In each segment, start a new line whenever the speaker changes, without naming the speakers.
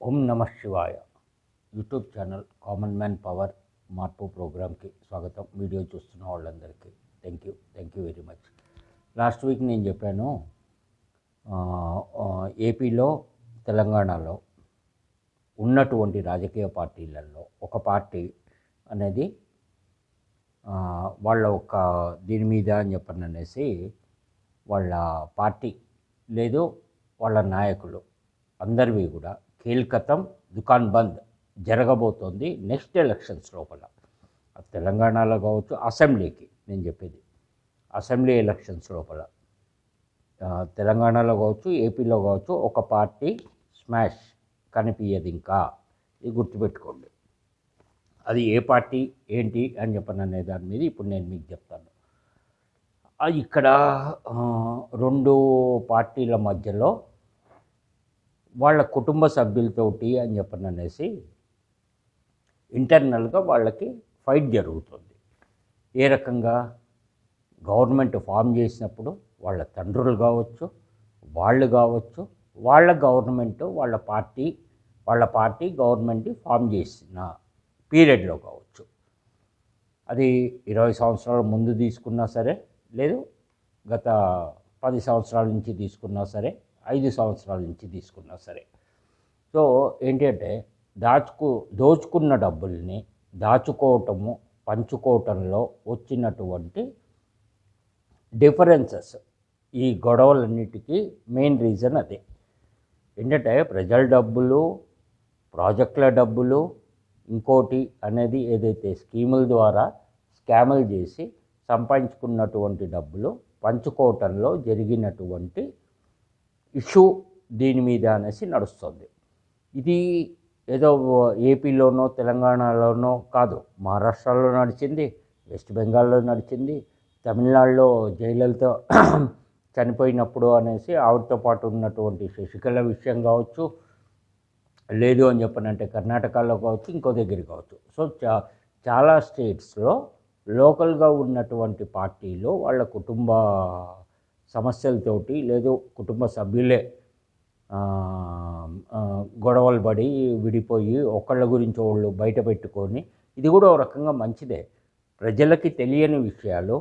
ఓం నమ శివాయ. YouTube channel common man power మార్పు ప్రోగ్రామ్కి స్వాగతం. వీడియో చూస్తున్న వాళ్ళందరికీ thank you very much. Last week నేను చెప్పాను, ఏపీలో తెలంగాణలో ఉన్నటువంటి రాజకీయ పార్టీలలో ఒక పార్టీ అనేది వాళ్ళ ఒక దీని మీద అని చెప్పననేసి వాళ్ళ పార్టీ లేదు వాళ్ళ నాయకులు అందరివి కూడా కీల్కతం దుకాన్ బంద్ జరగబోతోంది నెక్స్ట్ ఎలక్షన్స్ లోపల. తెలంగాణలో కావచ్చు, అసెంబ్లీకి నేను చెప్పేది అసెంబ్లీ ఎలక్షన్స్ లోపల తెలంగాణలో కావచ్చు, ఏపీలో కావచ్చు, ఒక పార్టీ స్మాష్ కనిపించదు. ఇంకా ఇది గుర్తుపెట్టుకోండి. అది ఏ పార్టీ ఏంటి అని చెప్పననే దాని మీద ఇప్పుడు నేను మీకు చెప్తాను. ఇక్కడ రెండు పార్టీల మధ్యలో వాళ్ళ కుటుంబ సభ్యులతోటి అని చెప్పననేసి ఇంటర్నల్గా వాళ్ళకి ఫైట్ జరుగుతుంది. ఏ రకంగా? గవర్నమెంట్ ఫామ్ చేసినప్పుడు వాళ్ళ తండ్రులు కావచ్చు, వాళ్ళు కావచ్చు, వాళ్ళ గవర్నమెంట్ వాళ్ళ పార్టీ గవర్నమెంట్ ఫామ్ చేసిన పీరియడ్లో కావచ్చు. అది 20 సంవత్సరాల ముందు తీసుకున్నా సరే, లేదు గత 10 సంవత్సరాల నుంచి తీసుకున్నా సరే, 5 సంవత్సరాల నుంచి తీసుకున్నా సరే. సో ఏంటంటే దోచుకున్న డబ్బుల్ని దాచుకోవటము, పంచుకోవటంలో వచ్చినటువంటి డిఫరెన్సెస్, ఈ గొడవలన్నిటికీ మెయిన్ రీజన్ అదే. ఏంటంటే ప్రజల డబ్బులు, ప్రాజెక్టుల డబ్బులు, ఇంకోటి అనేది ఏదైతే స్కీముల ద్వారా స్కాములు చేసి సంపాదించుకున్నటువంటి డబ్బులు పంచుకోవటంలో జరిగినటువంటి ఇష్యూ దీని మీద అనేసి నడుస్తుంది. ఇది ఏదో ఏపీలోనో తెలంగాణలోనో కాదు, మహారాష్ట్రలో నడిచింది, వెస్ట్ బెంగాల్లో నడిచింది, తమిళనాడులో జయలలిత చనిపోయినప్పుడు అనేసి ఆవిడతో పాటు ఉన్నటువంటి శశికళ విషయం కావచ్చు, లేదు అని చెప్పనంటే కర్ణాటకలో కావచ్చు, ఇంకో దగ్గర కావచ్చు. సో చాలా స్టేట్స్లో లోకల్గా ఉన్నటువంటి పార్టీలు వాళ్ళ కుటుంబ సమస్యలతోటి, లేదు కుటుంబ సభ్యులే గొడవలు పడి విడిపోయి ఒకళ్ళ గురించి వాళ్ళు బయట పెట్టుకొని, ఇది కూడా ఒక రకంగా మంచిదే. ప్రజలకి తెలియని విషయాలు,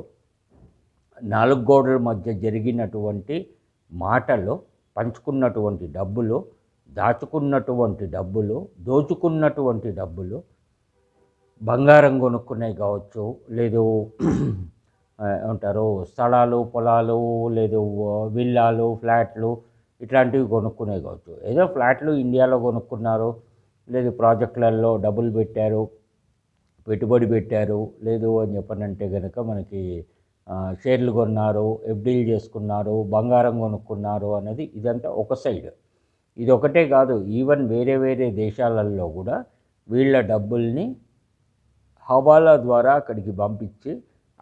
4 గోడల మధ్య జరిగినటువంటి మాటలు, పంచుకున్నటువంటి డబ్బులు, దాచుకున్నటువంటి డబ్బులు, దోచుకున్నటువంటి డబ్బులు, బంగారం కొనుక్కునే కావచ్చు, లేదు ఏమంటారు స్థలాలు, పొలాలు, లేదు విల్లాలు, ఫ్లాట్లు, ఇట్లాంటివి కొనుక్కునే కావచ్చు. ఏదో ఫ్లాట్లు ఇండియాలో కొనుక్కున్నారు, లేదు ప్రాజెక్టులలో డబ్బులు పెట్టారు, పెట్టుబడి పెట్టారు, లేదు అని చెప్పనంటే కనుక మనకి షేర్లు కొన్నారు, ఎఫ్డీలు చేసుకున్నారు, బంగారం కొనుక్కున్నారు అనేది ఇదంతా ఒక సైడ్. ఇది ఒకటే కాదు, ఈవెన్ వేరే వేరే దేశాలలో కూడా వీళ్ళ డబ్బుల్ని హవాలా ద్వారా అక్కడికి పంపించి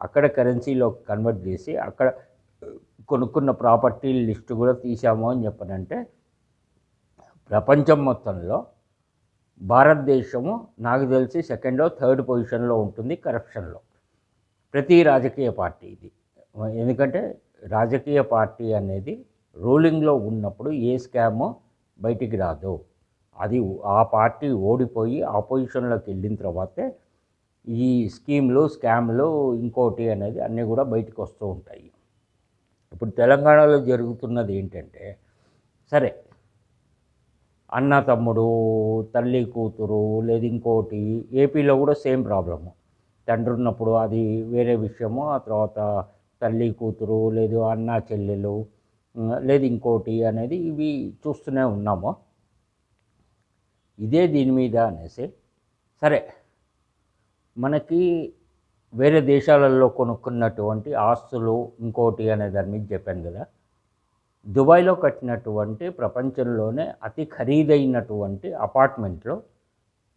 అక్కడ కరెన్సీలో కన్వర్ట్ చేసి అక్కడ కొనుక్కున్న ప్రాపర్టీల లిస్టు కూడా తీసాము అని చెప్పనంటే, ప్రపంచం మొత్తంలో భారతదేశము నాకు తెలిసి 2nd or 3rd పొజిషన్లో ఉంటుంది కరప్షన్లో, ప్రతి రాజకీయ పార్టీ ఇది. ఎందుకంటే రాజకీయ పార్టీ అనేది రూలింగ్లో ఉన్నప్పుడు ఏ స్కాము బయటికి రాదు. అది ఆ పార్టీ ఓడిపోయి ఆపోజిషన్లోకి వెళ్ళిన తర్వాతే ఈ స్కీమ్లు, స్కామ్లు, ఇంకోటి అనేది అన్నీ కూడా బయటకు వస్తూ ఉంటాయి. ఇప్పుడు తెలంగాణలో జరుగుతున్నది ఏంటంటే, సరే అన్న తమ్ముడు, తల్లి కూతురు, లేదు ఇంకోటి, ఏపీలో కూడా సేమ్ ప్రాబ్లము. తండ్రి ఉన్నప్పుడు అది వేరే విషయము, ఆ తర్వాత తల్లి కూతురు, లేదు అన్న చెల్లెలు, లేదు ఇంకోటి అనేది ఇవి చూస్తూనే ఉన్నాము. ఇదే దీని మీద అనేసి సరే మనకి వేరే దేశాలలో కొనుక్కున్నటువంటి ఆస్తులు, ఇంకోటి అనే దాని మీద చెప్పాను కదా. దుబాయ్లో కట్టినటువంటి ప్రపంచంలోనే అతి ఖరీదైనటువంటి అపార్ట్మెంట్లో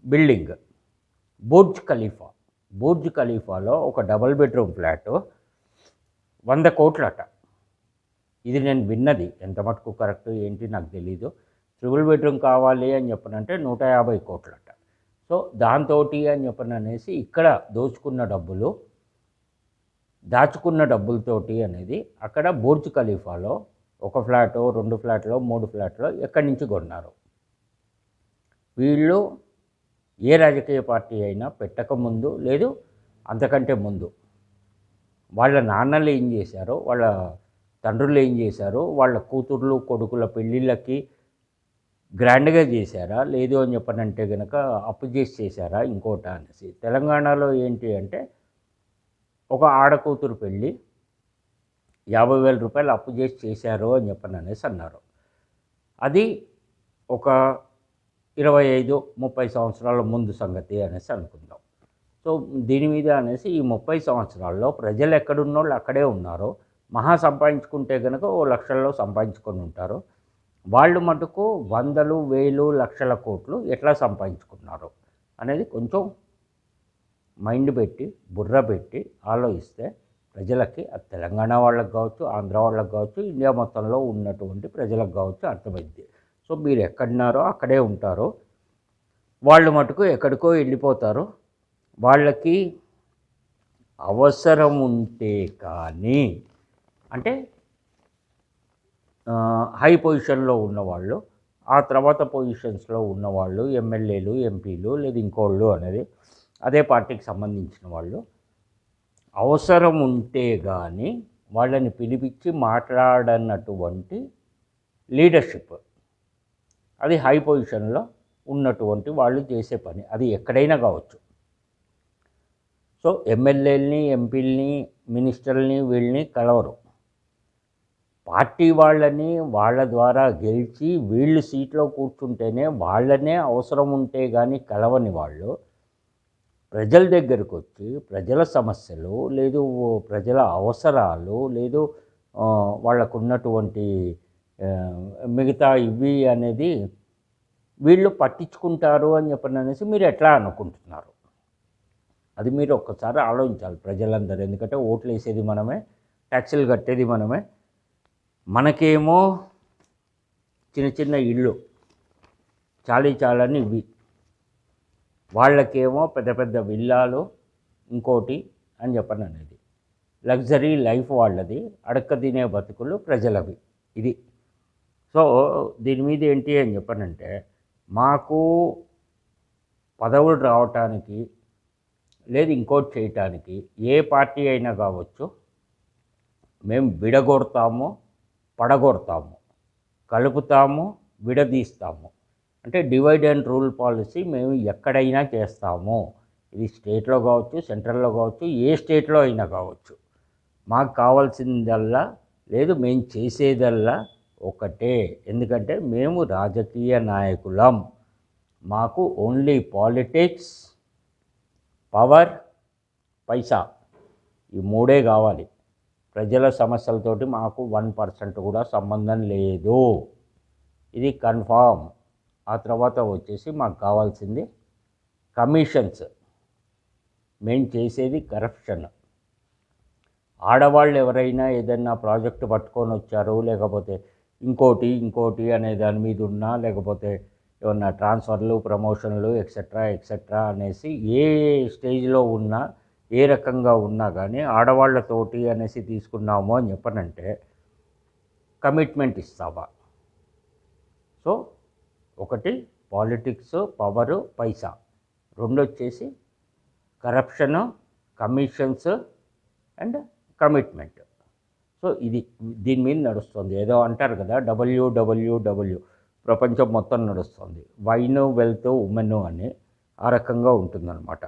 బిల్డింగ్ బుర్జ్ ఖలీఫాలో ఒక డబుల్ బెడ్రూమ్ ఫ్లాటు 100 కోట్లట. ఇది నేను విన్నది, ఎంత మటుకు కరెక్ట్ ఏంటి నాకు తెలీదు. ట్రిపుల్ బెడ్రూమ్ కావాలి అని చెప్పనంటే 150 కోట్లట. సో దాంతో అని చెప్పననేసి ఇక్కడ దోచుకున్న డబ్బులు, దాచుకున్న డబ్బులతోటి అనేది అక్కడ బుర్జ్ ఖలీఫాలో ఒక ఫ్లాటో, 2 ఫ్లాట్లో, 3 ఫ్లాట్లో ఎక్కడి నుంచి కొన్నారు. వీళ్ళు ఏ రాజకీయ పార్టీ అయినా పెట్టకముందు లేదు అంతకంటే ముందు వాళ్ళ నాన్నలు ఏం చేశారో, వాళ్ళ తండ్రులు ఏం చేశారో, వాళ్ళ కూతుర్లు కొడుకుల పెళ్ళిళ్ళకి గ్రాండ్గా చేశారా, లేదు అని చెప్పనంటే కనుక అప్పు చేసి చేశారా ఇంకోట అనేసి. తెలంగాణలో ఏంటి అంటే ఒక ఆడకూతురు పెళ్ళి 50,000 రూపాయలు అప్పు చేసి చేశారు అని చెప్పననేసి అన్నారు. అది ఒక 25, 30 సంవత్సరాల ముందు సంగతి అనేసి అనుకుందాం. సో దీని మీద అనేసి ఈ 30 సంవత్సరాల్లో ప్రజలు ఎక్కడున్నోళ్ళు అక్కడే ఉన్నారు. మహా సంపాదించుకుంటే కనుక ఓ లక్షల్లో సంపాదించుకొని ఉంటారు. వాళ్ళు మటుకు వందలు, వేలు, లక్షల కోట్లు ఎట్లా సంపాదించుకున్నారు అనేది కొంచెం మైండ్ పెట్టి, బుర్ర పెట్టి ఆలోచిస్తే ప్రజలకి, అది తెలంగాణ వాళ్ళకి కావచ్చు, ఆంధ్ర వాళ్ళకి కావచ్చు, ఇండియా మొత్తంలో ఉన్నటువంటి ప్రజలకు కావచ్చు అర్థమైంది. సో మీరు ఎక్కడున్నారో అక్కడే ఉంటారు. వాళ్ళు మటుకు ఎక్కడికో వెళ్ళిపోతారు. వాళ్ళకి అవసరం ఉంటే కానీ, అంటే హై పొజిషన్లో ఉన్నవాళ్ళు, ఆ తర్వాత పొజిషన్స్లో ఉన్నవాళ్ళు, ఎమ్మెల్యేలు, ఎంపీలు లేదు ఇంకోళ్ళు అనేది అదే పార్టీకి సంబంధించిన వాళ్ళు, అవసరం ఉంటే కానీ వాళ్ళని పిలిపించి మాట్లాడనటువంటి లీడర్షిప్, అది హై పొజిషన్లో ఉన్నటువంటి వాళ్ళు చేసే పని. అది ఎక్కడైనా కావచ్చు. సో ఎమ్మెల్యేలని, ఎంపీలని, మినిస్టర్ని వీళ్ళని కలవరు. పార్టీ వాళ్ళని వాళ్ళ ద్వారా గెలిచి వీళ్ళు సీట్లో కూర్చుంటేనే వాళ్ళనే అవసరం ఉంటే కానీ కలవని వాళ్ళు ప్రజల దగ్గరకు వచ్చి ప్రజల సమస్యలు లేదు ప్రజల అవసరాలు లేదు వాళ్ళకు ఉన్నటువంటి మిగతా ఇవి అనేది వీళ్ళు పట్టించుకుంటారు అని చెప్పననేసి మీరు ఎట్లా అనుకుంటున్నారు? అది మీరు ఒక్కసారి ఆలోచించాలి ప్రజలందరూ. ఎందుకంటే ఓట్లు వేసేది మనమే, ట్యాక్సులు కట్టేది మనమే. మనకేమో చిన్న చిన్న ఇళ్ళు చాలని ఇవి, వాళ్ళకేమో పెద్ద పెద్ద విల్లాలు ఇంకోటి అని చెప్పననేది. లగ్జరీ లైఫ్ వాళ్ళది, అడక్క తినే బతుకులు ప్రజలవి. ఇది. సో దీని మీద ఏంటి అని చెప్పనంటే, మాకు పదవులు రావటానికి లేదు ఇంకోటి చేయటానికి ఏ పార్టీ అయినా కావచ్చు, మేము విడగొడతాము, పడగొడతాము, కలుపుతాము, విడదీస్తాము. అంటే డివైడ్ అండ్ రూల్ పాలసీ మేము ఎక్కడైనా చేస్తాము. ఇది స్టేట్లో కావచ్చు, సెంట్రల్లో కావచ్చు, ఏ స్టేట్లో అయినా కావచ్చు. మాకు కావాల్సిందల్లా లేదు మేము చేసేదల్లా ఒకటే. ఎందుకంటే మేము రాజకీయ నాయకులం. మాకు ఓన్లీ పాలిటిక్స్, పవర్, పైసా, ఈ మూడే కావాలి. ప్రజల సమస్యలతోటి మాకు 1% కూడా సంబంధం లేదు. ఇది కన్ఫామ్. ఆ తర్వాత వచ్చేసి మాకు కావాల్సింది కమిషన్స్. మేము చేసేది కరప్షన్. ఆడవాళ్ళు ఎవరైనా ఏదైనా ప్రాజెక్టు పట్టుకొని వచ్చారు, లేకపోతే ఇంకోటి అనే దాని మీద ఉన్నా, లేకపోతే ఏమన్నా ట్రాన్స్ఫర్లు, ప్రమోషన్లు ఎక్సెట్రా అనేసి ఏ స్టేజ్లో ఉన్నా, ఏ రకంగా ఉన్నా కానీ ఆడవాళ్ళతోటి అనేసి తీసుకున్నాము అని చెప్పనంటే కమిట్మెంట్ ఇస్తావా? సో ఒకటి పాలిటిక్స్, పవరు, పైసా. రెండు వచ్చేసి corruption, commissions and commitment. So ఇది దీని మీద నడుస్తుంది. ఏదో అంటారు కదా WWW, ప్రపంచం మొత్తం నడుస్తుంది. వైన్, వెల్త్, ఉమెన్ అని ఆ రకంగా ఉంటుందన్నమాట.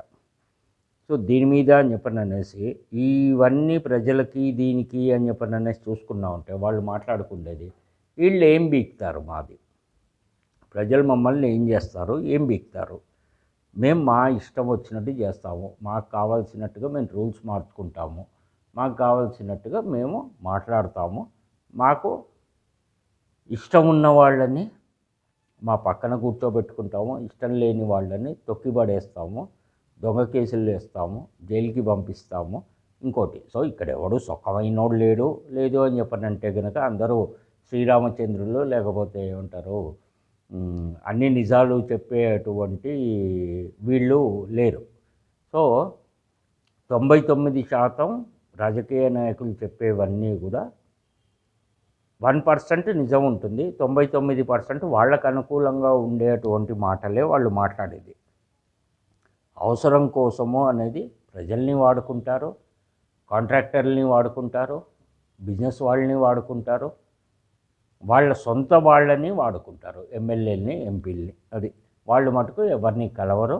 సో దీని మీద అని చెప్పననేసి ఇవన్నీ ప్రజలకి దీనికి అని చెప్పననేసి చూసుకున్నా ఉంటే వాళ్ళు మాట్లాడుకునేది, వీళ్ళు ఏం బీక్తారు మాది, ప్రజలు మమ్మల్ని ఏం చేస్తారు, ఏం బీక్తారు, మేము మా ఇష్టం వచ్చినట్టు చేస్తాము, మాకు కావాల్సినట్టుగా మేము రూల్స్ మార్చుకుంటాము, మాకు కావాల్సినట్టుగా మేము మాట్లాడతాము, మాకు ఇష్టం ఉన్న వాళ్ళని మా పక్కన కూర్చోబెట్టుకుంటాము, ఇష్టం లేని వాళ్ళని తొక్కిపడేస్తాము, దొంగ కేసులు వేస్తాము, జైలుకి పంపిస్తాము, ఇంకోటి. సో ఇక్కడ ఎవడు సొక్కమైనోడు లేదు అని చెప్పనంటే కనుక అందరూ శ్రీరామచంద్రులు, లేకపోతే ఏమంటారు అన్ని నిజాలు చెప్పేటువంటి వీళ్ళు లేరు. సో 99% రాజకీయ నాయకులు చెప్పేవన్నీ కూడా 1% నిజం ఉంటుంది, 99% వాళ్ళకు అనుకూలంగా ఉండేటువంటి మాటలే వాళ్ళు మాట్లాడేది. అవసరం కోసము అనేది ప్రజల్ని వాడుకుంటారు, కాంట్రాక్టర్లని వాడుకుంటారు, బిజినెస్ వాళ్ళని వాడుకుంటారు, వాళ్ళ సొంత వాళ్ళని వాడుకుంటారు, ఎమ్మెల్యేలని, ఎంపీలని. అది వాళ్ళు మటుకు ఎవరిని కలవరు,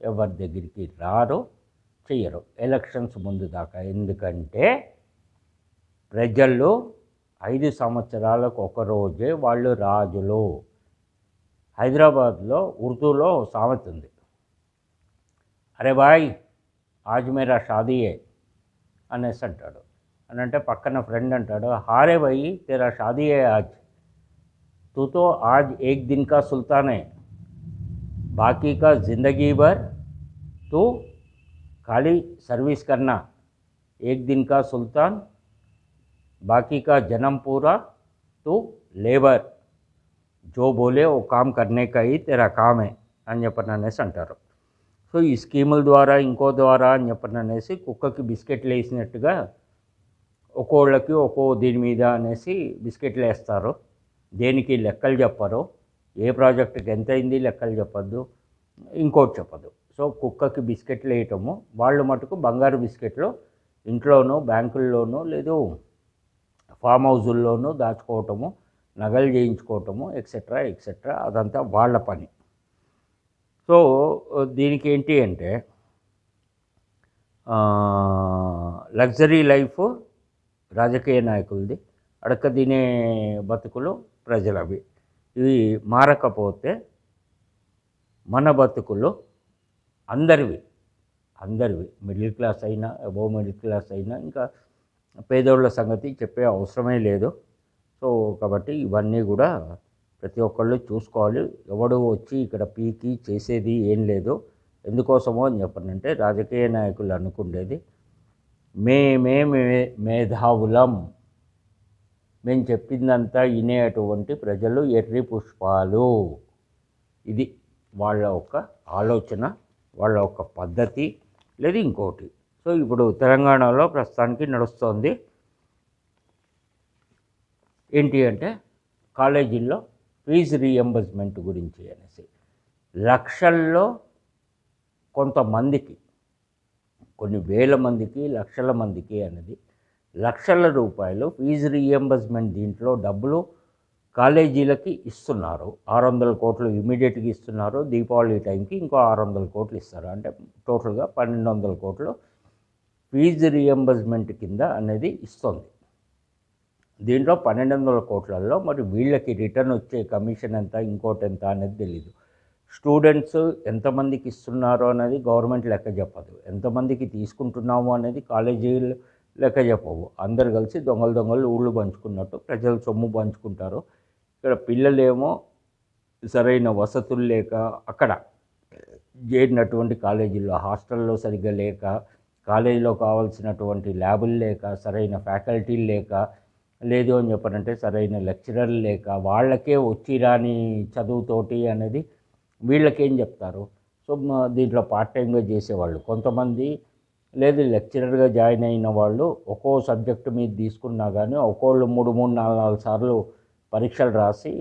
ఎవరి దగ్గరికి రారు, చెయ్యరు ఎలక్షన్స్ ముందు దాకా. ఎందుకంటే ప్రజలు 5 సంవత్సరాలకు ఒకరోజే వాళ్ళు రాజులు. హైదరాబాద్లో ఉర్దూలో సామెత ఉంది, అరే భాయ్ ఆజ్ మేరా షాదీ హై అనేసి అంటాడు. అని అంటే పక్కన ఫ్రెండ్ అంటాడు, హారే భాయ్ తేరా షాదీ హై ఆజ్, तू तो आज एक दिन का सुल्तान है, बाकी का ज़िंदगी भर तो खाली सर्विस करना, एक दिन का सुल्तान बाकी का जन्म पूरा तो लेबर, जो बोले वो काम करने का ही तेरा काम है అని చెప్పననేసి అంటారు. సో ఈ స్కీముల ద్వారా ఇంకో ద్వారా అని చెప్పననేసి కుక్కకి బిస్కెట్లు వేసినట్టుగా ఒక్కోళ్ళకి ఒక్కో దీని మీద అనేసి బిస్కెట్లు వేస్తారు. దేనికి లెక్కలు చెప్పరు, ఏ ప్రాజెక్టుకి ఎంత అయింది లెక్కలు చెప్పద్దు, ఇంకోటి చెప్పదు. సో కుక్కకి బిస్కెట్లు వేయటము, వాళ్ళు మటుకు బంగారు బిస్కెట్లు ఇంట్లోనూ, బ్యాంకుల్లోనూ, లేదు ఫామ్ హౌజుల్లోనూ దాచుకోవటము, నగలు చేయించుకోవటము, ఎక్సెట్రా ఎక్సెట్రా, అదంతా వాళ్ళ పని. సో దీనికి ఏంటి అంటే లగ్జరీ లైఫ్ రాజకీయ నాయకులది, అడక తినే బతుకులు ప్రజలవి. ఇవి మారకపోతే మన బతుకులు అందరివి మిడిల్ క్లాస్ అయినా, అబోవ్ మిడిల్ క్లాస్ అయినా, ఇంకా పేదోళ్ళ సంగతి చెప్పే అవసరమే లేదు. సో కాబట్టి ఇవన్నీ కూడా ప్రతి ఒక్కళ్ళు చూసుకోవాలి. ఎవడు వచ్చి ఇక్కడ పీకి చేసేది ఏం లేదు. ఎందుకోసమో అని చెప్పనంటే రాజకీయ నాయకులు అనుకుండేది మేమే మేధావులం, మేము చెప్పిందంతా వినేటువంటి ప్రజలు ఎర్రి పుష్పాలు. ఇది వాళ్ళ ఒక ఆలోచన, వాళ్ళ ఒక పద్ధతి, లేదు ఇంకోటి. సో ఇప్పుడు తెలంగాణలో ప్రస్తుతానికి నడుస్తోంది ఏంటి అంటే కాలేజీల్లో ఫీజు రీఎంబర్స్మెంట్ గురించి అనేసి. లక్షల్లో కొంతమందికి, కొన్ని వేల మందికి, లక్షల మందికి అనేది లక్షల రూపాయలు ఫీజు రీఎంబర్స్మెంట్ దీంట్లో డబ్బులు కాలేజీలకి ఇస్తున్నారు. 600 కోట్లు ఇమీడియట్గా ఇస్తున్నారు. దీపావళి టైంకి ఇంకో 600 కోట్లు ఇస్తారు. అంటే టోటల్గా 1200 కోట్లు ఫీజు రీఎంబర్స్మెంట్ కింద అనేది ఇస్తుంది. దీంట్లో 1200 కోట్లలో మరి వీళ్ళకి రిటర్న్ వచ్చే కమిషన్ ఎంత, ఇంకోటి ఎంత అనేది తెలీదు. స్టూడెంట్స్ ఎంతమందికి ఇస్తున్నారో అనేది గవర్నమెంట్ లెక్క చెప్పదు. ఎంతమందికి తీసుకుంటున్నాము అనేది కాలేజీలు లెక్క చెప్పవు. అందరు కలిసి దొంగలు ఊళ్ళు పంచుకున్నట్టు ప్రజలు సొమ్ము పంచుకుంటారు. ఇక్కడ పిల్లలేమో సరైన వసతులు లేక, అక్కడ చేరినటువంటి కాలేజీల్లో హాస్టల్లో సరిగ్గా లేక, కాలేజీలో కావాల్సినటువంటి ల్యాబులు లేక, సరైన ఫ్యాకల్టీలు లేక, లేదు అని చెప్పనంటే సరైన లెక్చరర్లు లేక, వాళ్ళకే వచ్చి రాని చదువుతోటి అనేది వీళ్ళకేం చెప్తారు. సో దీంట్లో పార్ట్ టైంగా చేసేవాళ్ళు కొంతమంది, లేదు లెక్చరర్గా జాయిన్ అయిన వాళ్ళు ఒక్కో సబ్జెక్టు మీద తీసుకున్నా కానీ ఒక్కోళ్ళు 3-4 సార్లు పరీక్షలు రాసి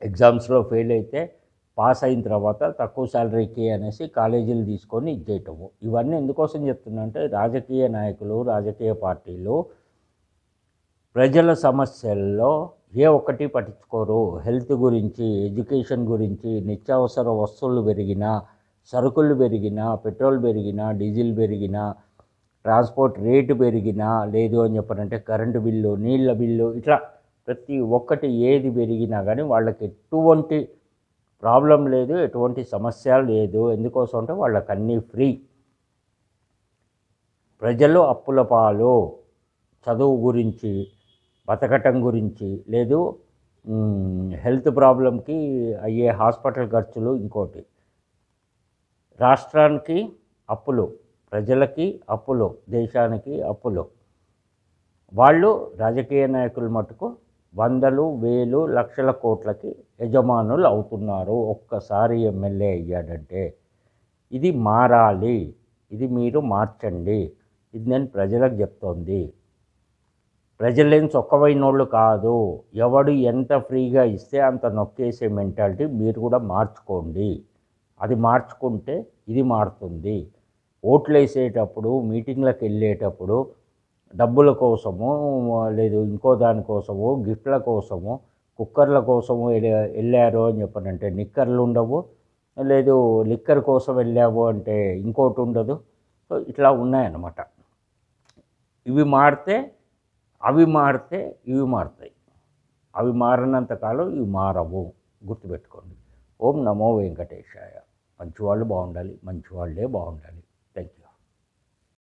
ఎగ్జామ్స్లో ఫెయిల్ అయితే పాస్ అయిన తర్వాత తక్కువ శాలరీకి అనేసి కాలేజీలు తీసుకొని ఇచ్చేయటము. ఇవన్నీ ఎందుకోసం చెప్తున్నా అంటే రాజకీయ నాయకులు, రాజకీయ పార్టీలు ప్రజల సమస్యల్లో ఏ ఒక్కటి పట్టించుకోరు. హెల్త్ గురించి, ఎడ్యుకేషన్ గురించి, నిత్యావసర వస్తువులు పెరిగినా, సరుకులు పెరిగినా, పెట్రోల్ పెరిగినా, డీజిల్ పెరిగినా, ట్రాన్స్పోర్ట్ రేటు పెరిగినా, లేదు అని చెప్పనంటే కరెంటు బిల్లు, నీళ్ళ బిల్లు, ఇట్లా ప్రతి ఒక్కటి ఏది పెరిగినా కానీ వాళ్ళకి ఎటువంటి ప్రాబ్లం లేదు, ఎటువంటి సమస్య లేదు. ఎందుకోసం అంటే వాళ్ళకి అన్నీ ఫ్రీ. ప్రజలు అప్పుల పాలు, చదువు గురించి, బతకటం గురించి, లేదు హెల్త్ ప్రాబ్లంకి అయ్యే హాస్పిటల్ ఖర్చులు, ఇంకోటి రాష్ట్రానికి అప్పులు, ప్రజలకి అప్పులు, దేశానికి అప్పులు. వాళ్ళు రాజకీయ నాయకులు మటుకు వందలు, వేలు, లక్షల కోట్లకి యజమానులు అవుతున్నారు ఒక్కసారి ఎమ్మెల్యే అయ్యాడంటే. ఇది మారాలి, ఇది మీరు మార్చండి. ఇది నేను ప్రజలకు చెప్తోంది. ప్రజలేం చొక్కవైనోళ్ళు కాదు. ఎవడు ఎంత ఫ్రీగా ఇస్తే అంత నొక్కేసే మెంటాలిటీ మీరు కూడా మార్చుకోండి. అది మార్చుకుంటే ఇది మారుతుంది. ఓట్లేసేటప్పుడు, మీటింగ్‌లకెళ్ళేటప్పుడు డబ్బుల కోసమో, లేదు ఇంకో దానికోసమో, గిఫ్ట్‌ల కోసమో, కుక్కర్ల కోసమో ఎళ్ళారు అని చెప్పనంటే నిక్కర్లుండవు. లేదు లిక్కర్ కోసం వెళ్ళావు అంటే ఇంకోటుండదు. సో, ఇట్లా ఉన్నాయన్నమాట. ఇవి మారితే అవి మారితే ఇవి మారుతాయి. అవి మారనంత కాలం ఇవి మారవు. గుర్తుపెట్టుకోండి. ఓం నమో వెంకటేశాయ. మంచివాళ్ళు బాగుండాలి. మంచివాళ్ళే బాగుండాలి.